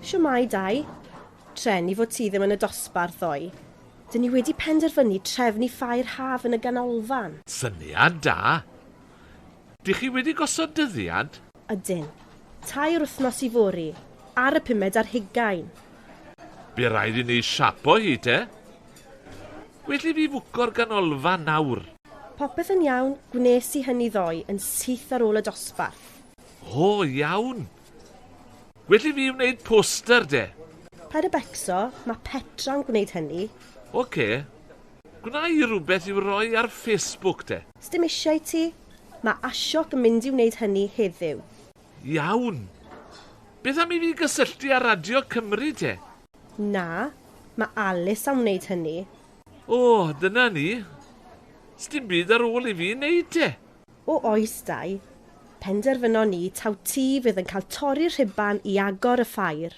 Siwmai dau. Treni fod ti ddim yn y dosbarth ddoe. Dyn ni wedi penderfynu trefnu ffair haf yn y ganolfan. Syniad da. Dych chi wedi gosod dyddiad? Ydyn. 2 wythnos i fori, ar y 5 ar 20. Be rhaid i ni siapo hi te? Welly fi fwco'r ganolfan nawr. Popeth yn iawn, gwnes i hynny ddoe yn syth ar ôl y dosbarth. O, iawn. Welly fi wneud poster de? Paid y becso, mae Petra'n gwneud hynny. Oce. Gwna i rhywbeth i'w roi ar Facebook de? Sdim eisiau ti, mae Asiog yn mynd i wneud hynny heddiw. Iawn. Beth am i fi gysylltu ar Radio Cymru te? Na, mae Alice am wneud hynny. O, dyna ni. Sdim byd ar ôl i fi wneud te. O oes dau, penderfynon ni taw ti fydd yn cael torri'r rhiban i agor y ffair.